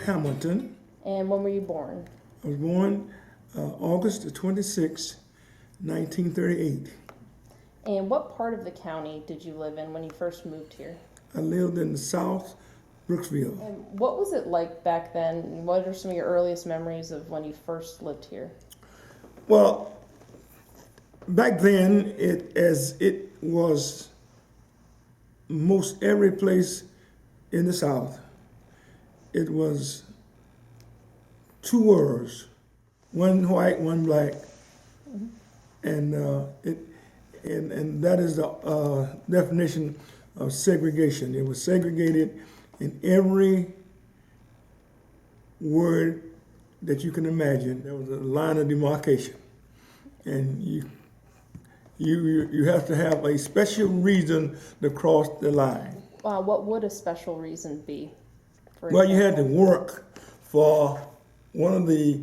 Hamilton. And when were you born? I was born August the 26th, 1938. And what part of the county did you live in when you first moved here? I lived in South Brooksville. And what was it like back then? What are some of your earliest memories of when you first lived here? Well, back then, as it was most every place in the South, it was two words, one white, one black, and that is the definition of segregation. It was segregated in every word that you can imagine. There was a line of demarcation, and you have to have a special reason to cross the line. What would a special reason be? Well, you had to work for one of the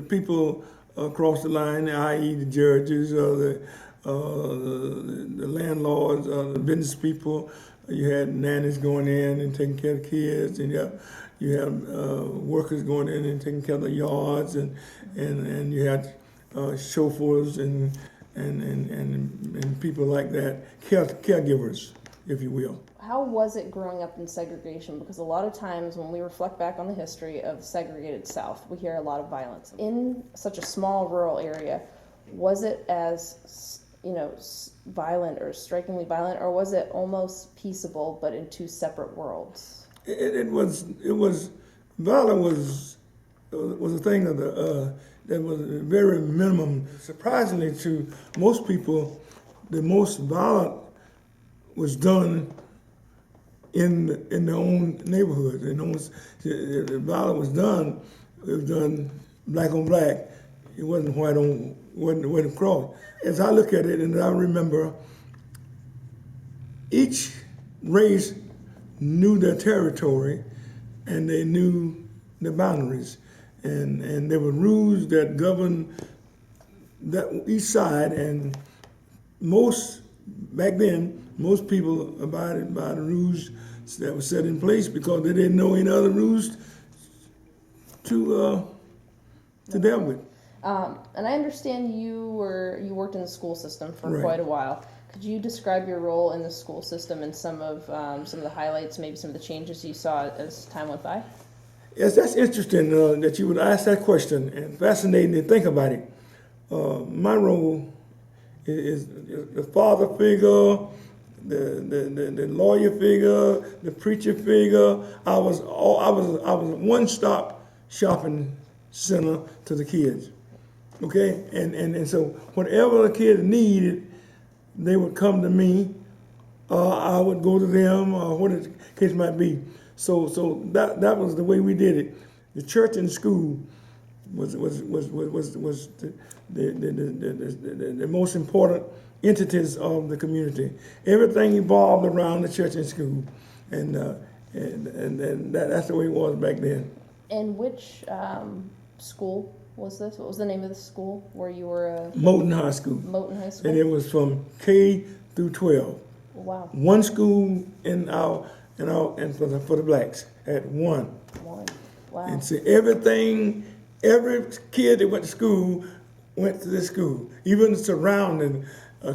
people across the line, i.e., the judges or the landlords or the business people. You had nannies going in and taking care of kids, and you had workers going in and taking care of the yards, and you had chauffeurs and people like that, caregivers, if you will. How was it growing up in segregation? Because a lot of times when we reflect back on the history of the segregated South, we hear a lot of violence. In such a small rural area, was it as, violent or strikingly violent, or was it almost peaceable but in two separate worlds? It was violence was a thing of that was very minimum. Surprisingly to most people, the most violent was done in their own neighborhood. The violence was done. It was done black on black. It wasn't white on wasn't cross. As I look at it, and I remember, each race knew their territory, and they knew the boundaries, and there were rules that governed that each side. And back then, most people abided by the rules that were set in place because they didn't know any other rules to deal with. And I understand you worked in the school system for Right. quite a while. Could you describe your role in the school system and some of the highlights, maybe some of the changes you saw as time went by? Yes, that's interesting that you would ask that question, and fascinating to think about it. My role is the father figure, the lawyer figure, the preacher figure. I was a one-stop shopping center to the kids. Okay, and so whatever the kids needed, they would come to me. I would go to them, or what the case might be. So that was the way we did it. The church and school was the most important entities of the community. Everything evolved around the church and school, and that's the way it was back then. And which school was this? What was the name of the school where you were? Moton High School. Moton High School. And it was from K through 12. Wow. One school and for the blacks at one. One. Wow. And so every kid that went to school went to this school. Even the surrounding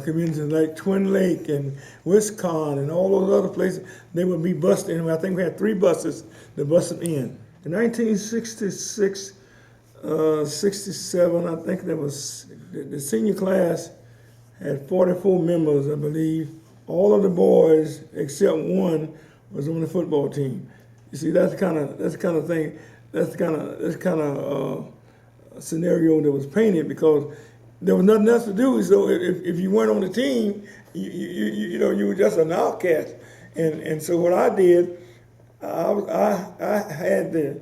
communities like Twin Lake and Wisconsin and all those other places, they would be bused in. I think we had 3 buses to bus them in. In 1966, 67, I think there was, the senior class had 44 members, I believe. All of the boys, except one, was on the football team. You see, that's the kind of thing, that's kind of scenario that was painted, because there was nothing else to do. So if you weren't on the team, you were just an outcast. And so what I did, I had the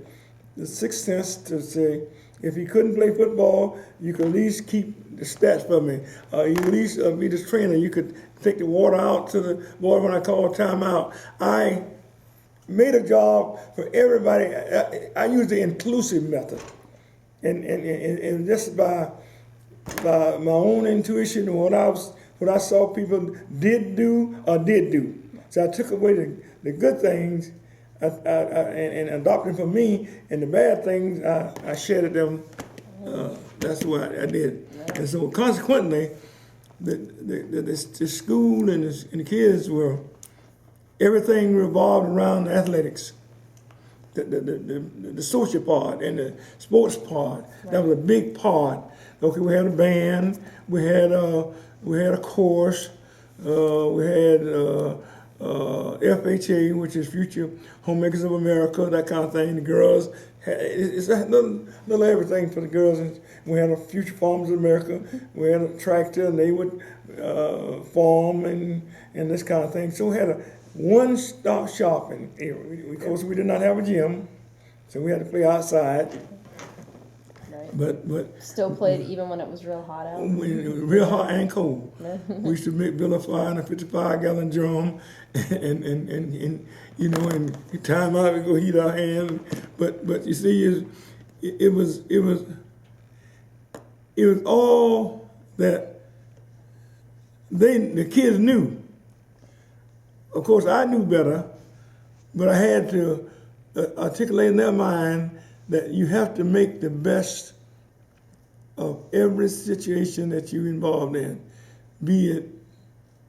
sixth sense to say, if he couldn't play football, you could at least keep the stats for me. You at least be the trainer. You could take the water out to the boy when I called timeout. I made a job for everybody. I used the inclusive method, and just by my own intuition and what I saw people did do. So I took away the good things and adopted for me, and the bad things I shedded them. That's what I did, and so consequently, the school and the kids were everything revolved around athletics. The social part and the sports part. Right. That was a big part. Okay, we had a band, we had a chorus, we had FHA, which is Future Homemakers of America, that kind of thing. The girls, it's a little everything for the girls. We had a Future Farmers of America. We had a tractor, and they would farm and this kind of thing. So we had a one-stop shopping. Of course, we did not have a gym, so we had to play outside. Right. But still played even when it was real hot out. When it was real hot and cold. We used to build a fire in a 55-gallon drum, and you know, and time out we go heat our hands. But you see, it was all that the kids knew. Of course, I knew better, but I had to articulate in their mind that you have to make the best of every situation that you're involved in, be it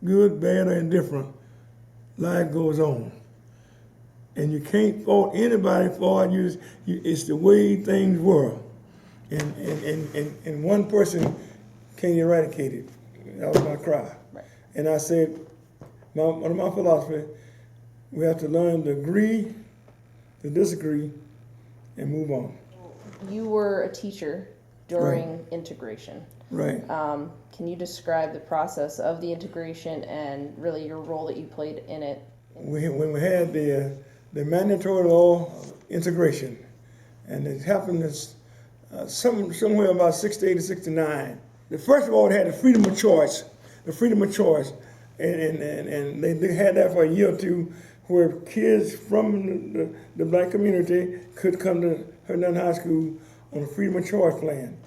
good, bad, or indifferent. Life goes on, and you can't fault anybody for it. It's the way things were, and one person can't eradicate it. That was my cry, right. And I said, one of my philosophy, we have to learn to agree, to disagree, and move on. You were a teacher during Right. integration. Right. Can you describe the process of the integration and really your role that you played in it? When we had the mandatory law integration, and it happened somewhere about 68 to 69. First of all, it had the freedom of choice, and they had that for a year or two, where kids from the black community could come to Herndon High School on a freedom of choice plan.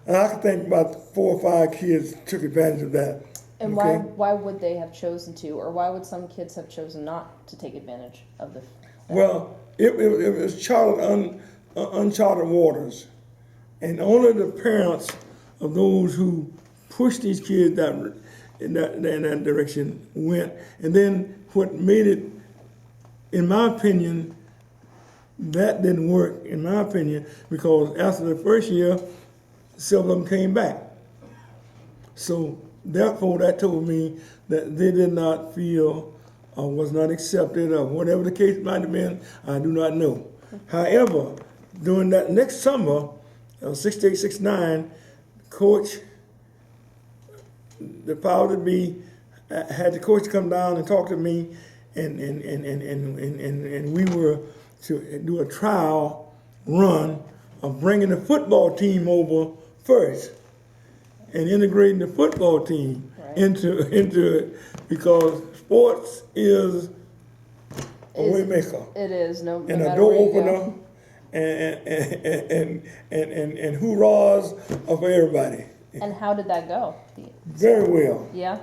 And I can think about 4 or 5 kids took advantage of that. And okay? why would they have chosen to, or why would some kids have chosen not to take advantage of the? Well, it was uncharted waters, and only the parents of those who pushed these kids in that direction went. And then what made it, in my opinion, that didn't work, in my opinion, because after the first year, several of them came back. So therefore, that told me that they did not feel or was not accepted, or whatever the case might have been, I do not know. However, during that next summer, 68, 69, coach, the power to be, had the coach come down and talk to me, and we were to do a trial run of bringing the football team over first and integrating the football team into it, because sports is a waymaker. It is, no and matter a door where you opener, and hoorahs of everybody. And how did that go? Very well. Yeah.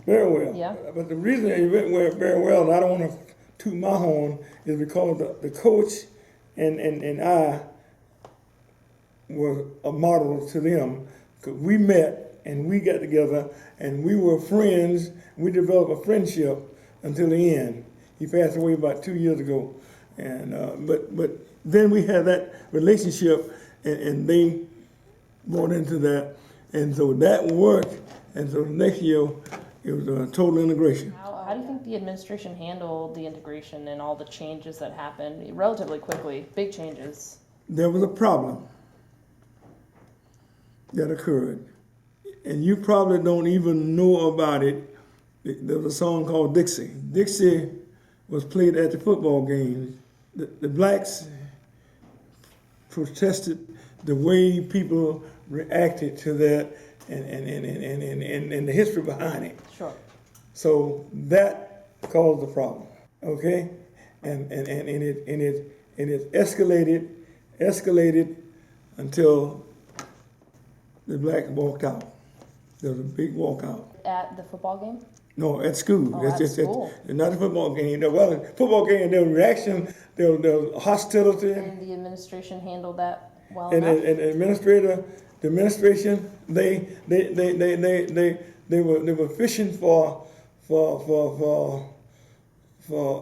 Very well. Yeah. But the reason it went very well, and I don't want to toot my horn, is because the coach and I were a model to them. 'Cause we met and we got together and we were friends. We developed a friendship until the end. He passed away about 2 years ago, and but then we had that relationship, and they bought into that, and so that worked. And so the next year, it was a total integration. How do you think the administration handled the integration and all the changes that happened relatively quickly? Big changes. There was a problem that occurred, and you probably don't even know about it. There was a song called Dixie. Dixie was played at the football games. The blacks protested the way people reacted to that, and the history behind it. Sure. So that caused the problem, okay? And it escalated until the blacks walked out. There was a big walkout. At the football game? No, at school. Oh, at school. Not a football game. Well, a football game, there was reaction, there was hostility. And the administration handled that well And enough? the administration, they were fishing for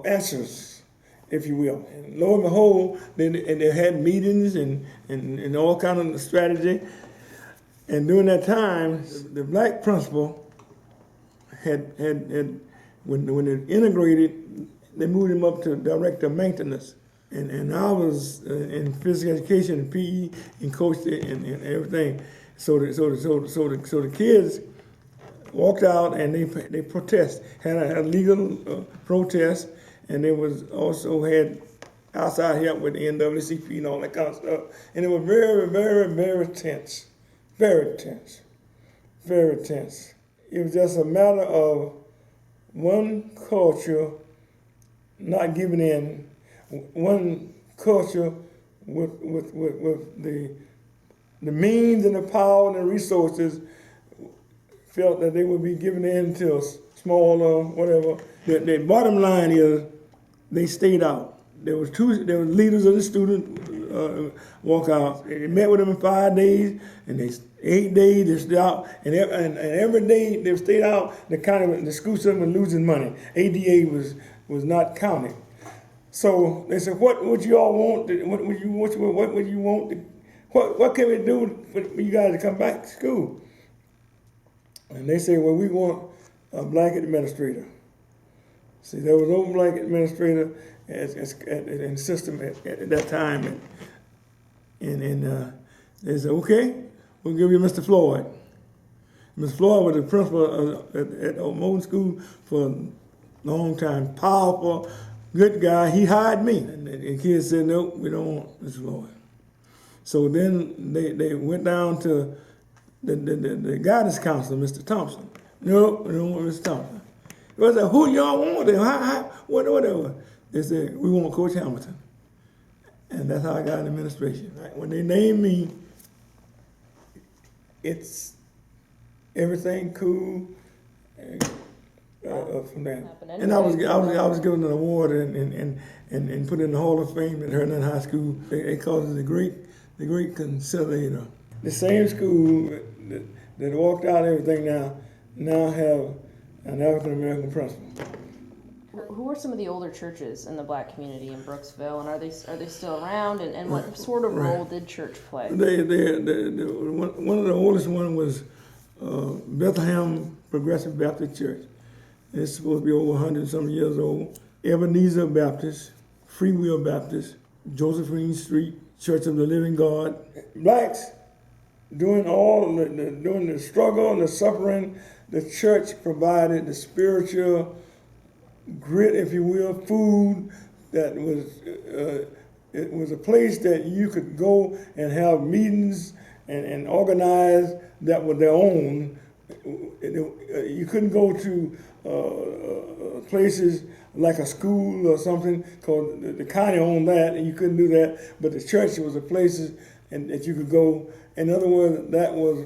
answers, if you will. And lo and behold, they had meetings and all kind of strategy. And during that time, the black principal had when they integrated, they moved him up to director of maintenance. And I was in physical education and PE and coached it and everything. So the kids walked out and they protest, had a legal protest, and they was also had outside help with the NAACP and all that kind of stuff. And it was very, very, very tense, very tense, very tense. It was just a matter of one culture not giving in, one culture with the means and the power and the resources felt that they would be given in to a smaller whatever. The bottom line is they stayed out. There was leaders of the student walkout. They met with them in 5 days, and 8 days they stayed out, and every day they stayed out. The school system was losing money. ADA was not counting. So they said, "What would you all want? What would you want? What can we do for you guys to come back to school?" And they said, "Well, we want a black administrator." See, there was no black administrator in the system at that time, and they said, "Okay, we'll give you Mr. Floyd." Mr. Floyd was the principal at Moulton School for a long time. Powerful, good guy. He hired me, and the kids said, "No, we don't want Mr. Floyd." So then they went down to the guidance counselor, Mr. Thompson. "No, we don't want Mr. Thompson." I said, "Who y'all want? Whatever." They said, "We want Coach Hamilton." And that's how I got in administration. When they named me, it's everything cool from that. And I was given an award and put in the Hall of Fame at Herndon High School. They called it the great conciliator. The same school that walked out everything now have an African American principal. Who are some of the older churches in the black community in Brooksville, and are they still around? And what sort of role did church play? One of the oldest one was Bethlehem Progressive Baptist Church. It's supposed to be over 100-some years old. Ebenezer Baptist, Free Will Baptist, Josephine Street Church of the Living God. Blacks, during the struggle and the suffering, the church provided the spiritual grit, if you will, food that was, it was a place that you could go and have meetings and organize that were their own. You couldn't go to places like a school or something, because the county owned that, and you couldn't do that, but the church was the places and that you could go. In other words, that was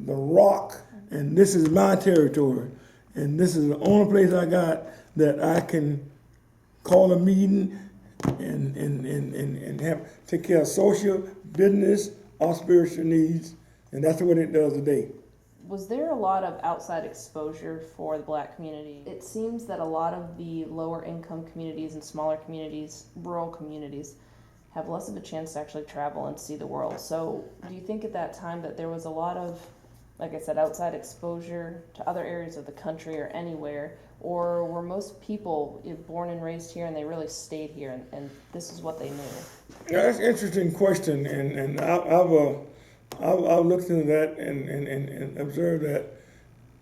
the rock, and this is my territory, and this is the only place I got that I can call a meeting and take care of social, business, or spiritual needs, and that's what it does today. Was there a lot of outside exposure for the black community? It seems that a lot of the lower income communities and smaller communities, rural communities, have less of a chance to actually travel and see the world. So do you think at that time that there was a lot of, like I said, outside exposure to other areas of the country or anywhere, or were most people born and raised here and they really stayed here and this is what they knew? Yeah, that's an interesting question, and I've looked into that and observed that,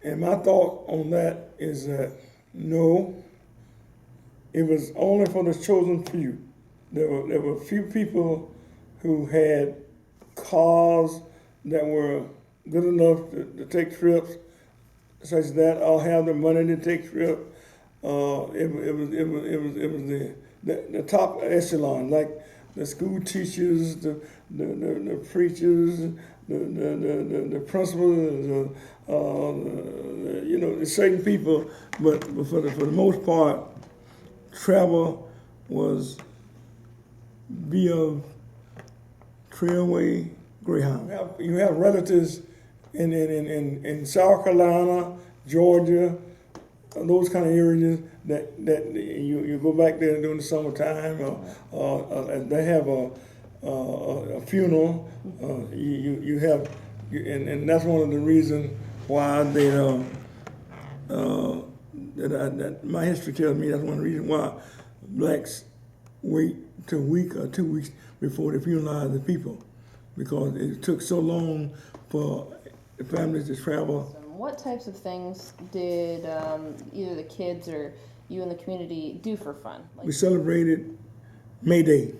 and my thought on that is that no, it was only for the chosen few. There were few people who had cars that were good enough to take trips, such as that, or have the money to take trips. It was the top echelon, like the school teachers, the preachers, the principals, the certain people, but for the most part, travel was via Trailway Greyhound. You have relatives in South Carolina, Georgia, those kind of areas that you go back there during the summertime, or they have a funeral. You have, and that's one of the reasons why that my history tells me that's one of the reasons why blacks wait till a week or 2 weeks before they funeralize the people, because it took so long for the families to travel. What types of things did either the kids or you in the community do for fun? We celebrated May Day.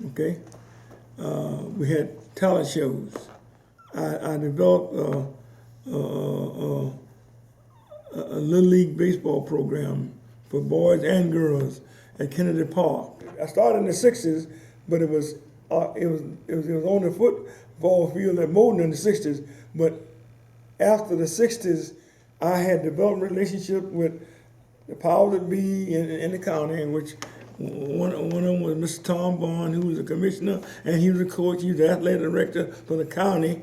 Okay. We had talent shows. I developed a Little League baseball program for boys and girls at Kennedy Park. I started in the '60s, but it was on the football field at Moulton in the '60s. But after the '60s, I had developed a relationship with the powers that be in the county, in which one of them was Mr. Tom Bond, who was a commissioner, and he was a coach. He was the athletic director for the county,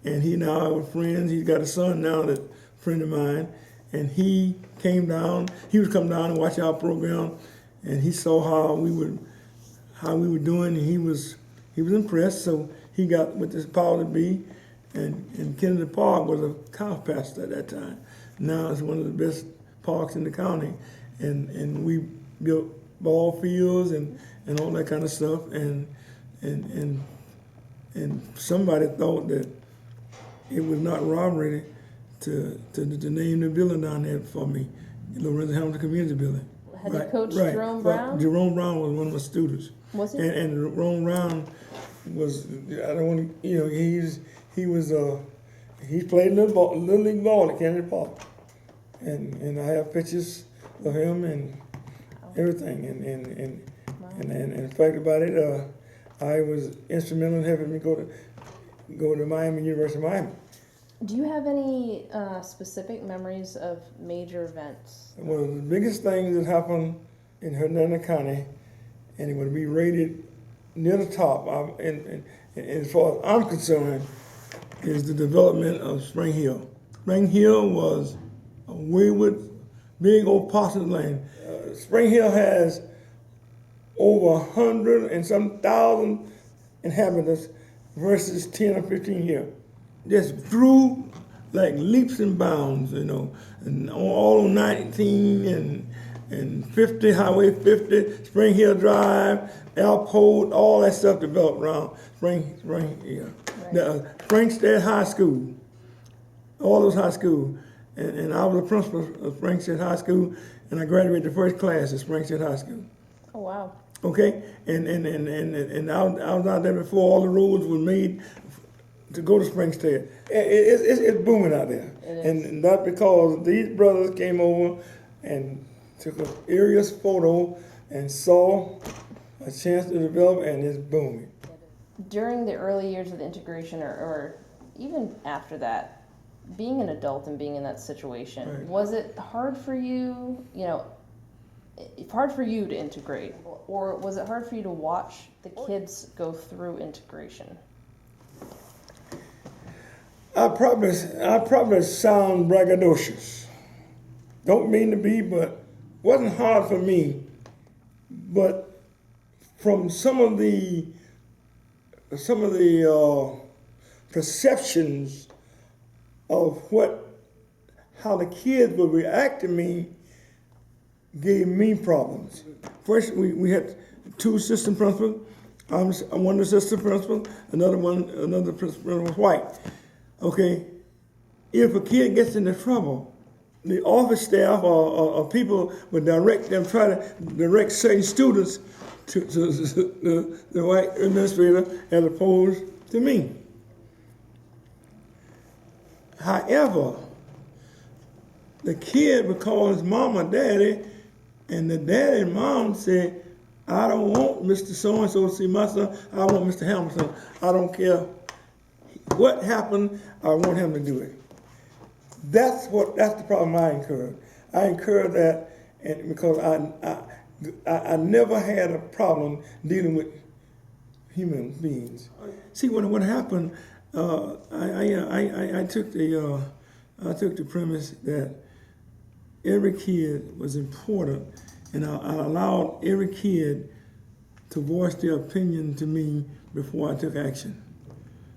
and he and I were friends. He's got a son now, that's a friend of mine, and he came down. He would come down and watch our program, and he saw how we were doing, and he was impressed. So he got with this power to be, and Kennedy Park was a cow pasture at that time. Now it's one of the best parks in the county, and we built ball fields and all that kind of stuff, and somebody thought that it was not robbery to name the building down there for me, Lorenzo Hamilton Community Building. Had the coach Jerome Brown? Well, Jerome Brown was one of my students. Was he? And Jerome Brown was, I don't want to, he played little league ball at Kennedy Park, and I have pictures of him and everything, and the fact about it, I was instrumental in having me go to Miami, University of Miami. Do you have any specific memories of major events? One of the biggest things that happened in Hernando County, and it would be rated near the top, and as far as I'm concerned, is the development of Spring Hill. Spring Hill was a wayward, big old parcel of land. Spring Hill has over 100 and some thousand inhabitants versus 10 or 15 here. Just grew like leaps and bounds, and all on 19 and 50, Highway 50, Spring Hill Drive, Alport, all that stuff developed around Spring Hill. Right. The Springstead High School, all those high schools. And I was the principal of Springstead High School, and I graduated the first class at Springstead High School. Oh, wow. Okay, and I was out there before all the roads were made to go to Springstead. It's booming out there. And not because these brothers came over and took an aerial photo and saw a chance to develop, and it's booming. During the early years of the integration, or even after that, being an adult and being in that situation, right, was it hard for you, hard for you to integrate, or was it hard for you to watch the kids go through integration? I probably sound braggadocious. Don't mean to be, but wasn't hard for me. But from some of the perceptions of how the kids would react to me gave me problems. First, we had two assistant principals. I'm one assistant principal, another principal was white. Okay, if a kid gets into trouble, the office staff or people would try to direct certain students to the white administrator as opposed to me. However, the kid would call his mom or daddy, and the daddy and mom said, I don't want Mr. So-and-so to see my son. I want Mr. Hamilton. I don't care what happened. I want him to do it. That's the problem I incurred. I incurred that, and because I never had a problem dealing with human beings. See, what happened? I took the premise that every kid was important, and I allowed every kid to voice their opinion to me before I took action.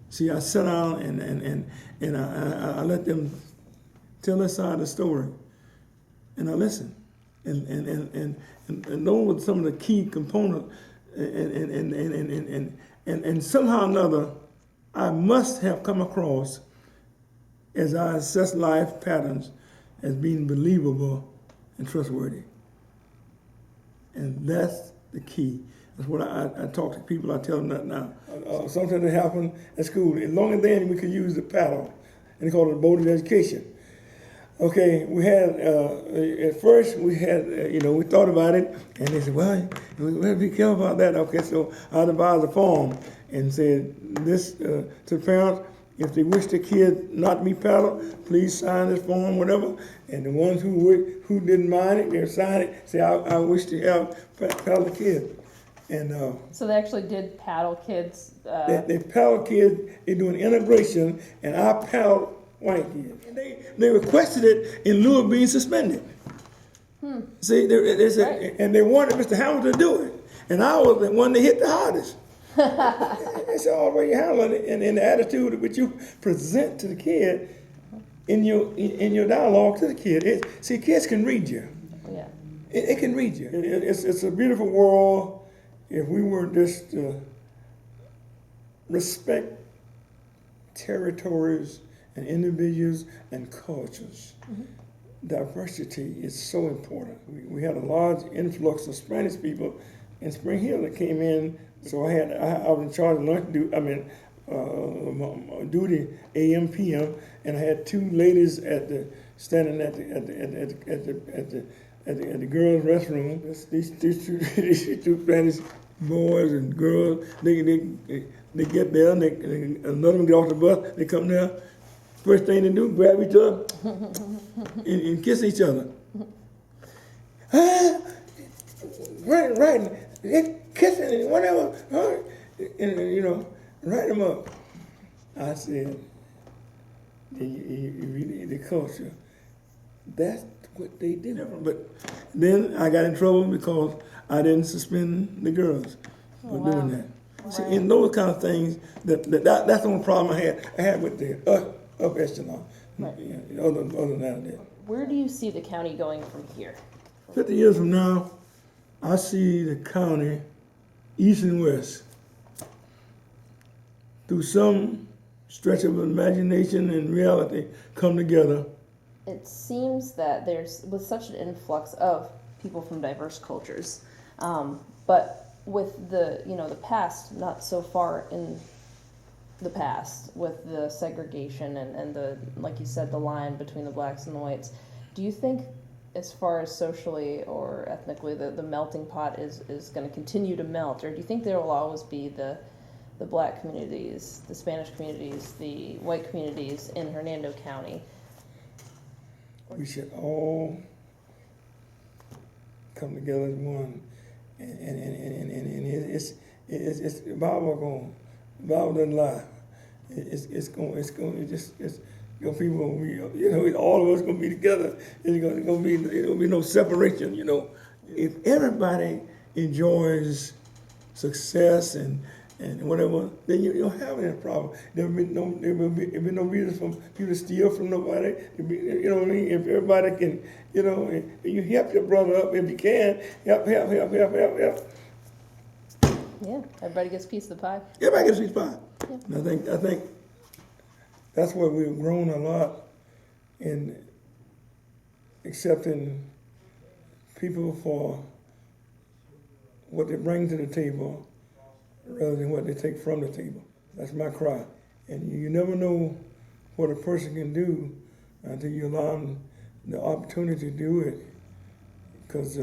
See, I sat down and I let them tell their side of the story, and I listened, and those were some of the key components, and somehow or another, I must have come across, as I assess life patterns, as being believable and trustworthy. And that's the key. That's what I talk to people, I tell them that now. Something that happened at school, as long as then we could use the paddle, and they call it boating education. Okay, we had, at first we had, we thought about it, and they said, well, we have to be careful about that. Okay, so I devised a form and said this to the parents: if they wish the kid not to be paddled, please sign this form, whatever. And the ones who didn't mind it, they'll sign it, say, I wish to have paddle the kid. And so they actually did paddle kids. They paddle kids. They do an integration, and I paddled white kids. And they requested it in lieu of being suspended. See, they said, right. And they wanted Mr. Hamilton to do it, and I was the one that hit the hardest. It's all the way you handle it, and in the attitude which you present to the kid in your dialogue to the kid. See, kids can read you. Yeah. It can read you. It's a beautiful world if we were just respect territories and individuals and cultures. Mm-hmm. Diversity is so important. We had a large influx of Spanish people in Spring Hill that came in. So I was in charge of lunch duty AM PM, and I had two ladies standing at the girls' restroom. These two Spanish boys and girls. They get there, and another one get off the bus. They come there. First thing they do, grab each other and kiss each other. Right. They kissing and whatever, and write them up. I said, the culture, that's what they did. But then I got in trouble because I didn't suspend the girls for doing that. Wow. See, in those kind of things, that's the only problem I had with the up echelon. Right. Other than that. Where do you see the county going from here? 50 years from now, I see the county, east and west, through some stretch of imagination and reality, come together. It seems that there's, with such an influx of people from diverse cultures, but with the past, not so far in the past, with the segregation and the, like you said, the line between the blacks and the whites, do you think, as far as socially or ethnically, the melting pot is going to continue to melt? Or do you think there will always be the black communities, the Spanish communities, the white communities in Hernando County? We should all come together as one. And it's the Bible doesn't lie. People gonna be, all of us gonna be together. It'll be no separation. If everybody enjoys success and whatever, then you don't have any problem. There will be no reason for people to steal from nobody. You know what I mean? If everybody can, you help your brother up if you can. Help. Yeah, everybody gets a piece of the pie. Everybody gets a piece of the pie. Yeah. And I think that's where we've grown a lot in accepting people for what they bring to the table rather than what they take from the table. That's my cry. And you never know what a person can do until you allow them the opportunity to do it. Because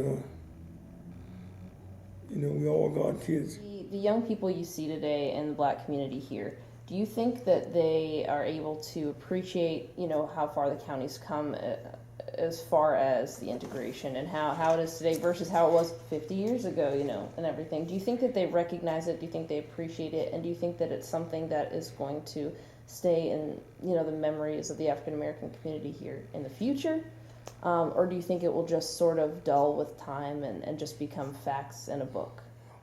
we all got kids. The young people you see today in the Black community here, do you think that they are able to appreciate, how far the county's come as far as the integration and how it is today versus how it was 50 years ago, and everything? Do you think that they recognize it? Do you think they appreciate it? And do you think that it's something that is going to stay in, the memories of the African American community here in the future? Or do you think it will just sort of dull with time and just become facts in a book?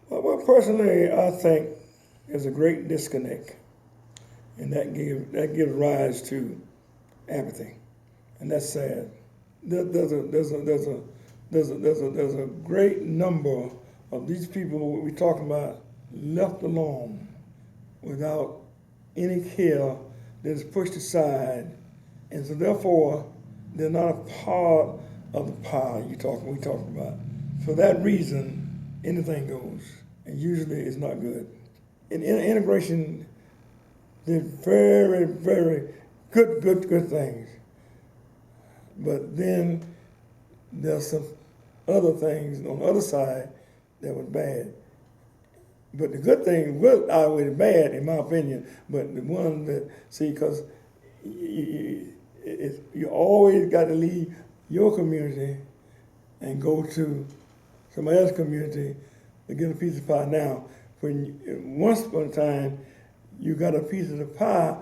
Well, personally, I think there's a great disconnect, and that gives rise to apathy, and that's sad. There's a great number of these people we're talking about left alone without any care. They're just pushed aside, and so therefore they're not a part of the pie we talking about. For that reason, anything goes, and usually it's not good. And integration did very, very good things. But then there's some other things on the other side that was bad. But the good thing was outweigh the bad, in my opinion. But the one that, because you always got to leave your community and go to somebody else's community to get a piece of pie. Now, once upon a time, you got a piece of the pie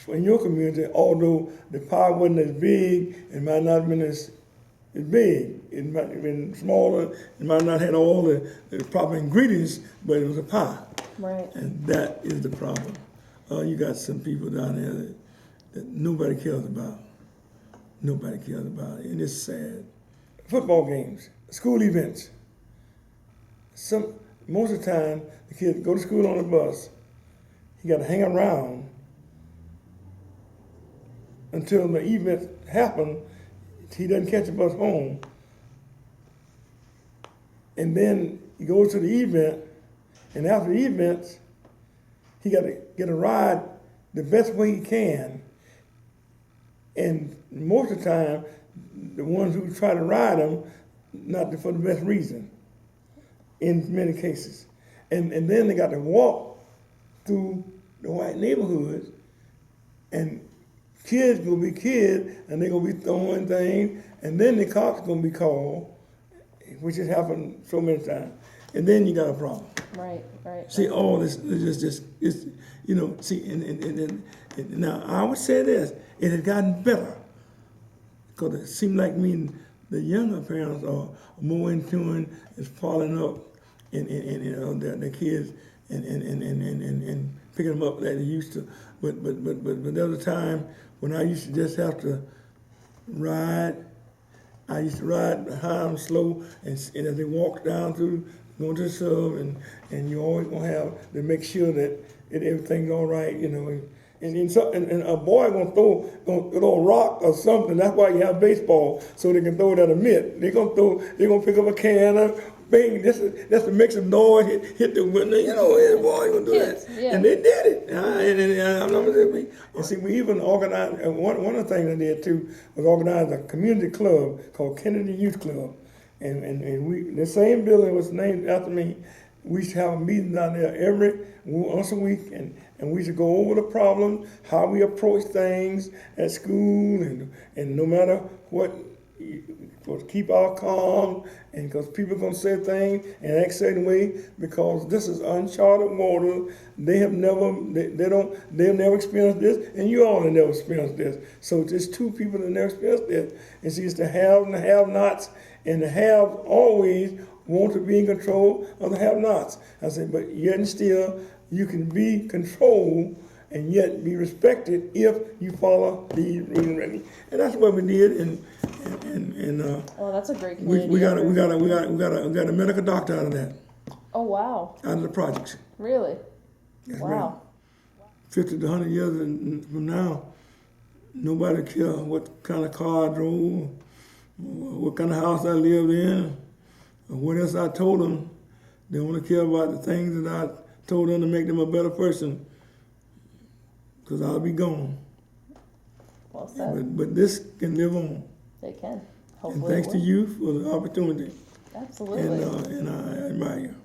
in your community, although the pie wasn't as big, it might not have been as big. It might have been smaller, it might not have had all the proper ingredients, but it was a pie. Right. And that is the problem. You got some people down there that nobody cares about. Nobody cares about it, and it's sad. Football games, school events. Most of the time, the kids go to school on the bus. He got to hang around until the event happen. He doesn't catch a bus home, and then he goes to the event, and after the event, he got to get a ride the best way he can. And most of the time, the ones who try to ride him, not for the best reason, in many cases. And then they got to walk through the white neighborhoods, and kids gonna be kids, and they're gonna be throwing things, and then the cops gonna be called, which has happened so many times. And then you got a problem. Right. See, all this is just see, and now I would say this, it has gotten better, because it seemed like the younger parents are more in tune, is following up in their kids and picking them up like they used to. But there was a time when I used to just have to ride. I used to ride high and slow, and as they walk down through, going to the sub, and you always gonna have to make sure that everything's all right, And a boy gonna throw a rock or something. That's why you have baseball, so they can throw it at a mitt. They're gonna pick up a can or bang. That's to make some noise, hit the window. Boy, gonna do that. Yeah. And they did it. And see, we even organized. One of the things I did too was organize a community club called Kennedy Youth Club, and we, the same building was named after me. We used to have a meeting down there once a week, and we used to go over the problems, how we approach things at school, and no matter what, to keep our calm, and because people are going to say things and act a certain way, because this is uncharted water. They've never experienced this, and you all have never experienced this. So it's two people that never experienced this. And see, it's the haves and the have-nots, and the haves always want to be in control of the have-nots. I said, but yet and still, you can be controlled and yet be respected if you follow the rules and regulations. And that's what we did. Well, that's a great community. We got a medical doctor out of that. Oh wow! Out of the projects. Really? That's wow. Right. 50 to 100 years from now, nobody care what kind of car I drove, what kind of house I lived in, or what else I told them. They only care about the things that I told them to make them a better person, because I'll be gone. Well said. But this can live on. It can. Hopefully. And thanks to you for the opportunity. Absolutely. And I admire you.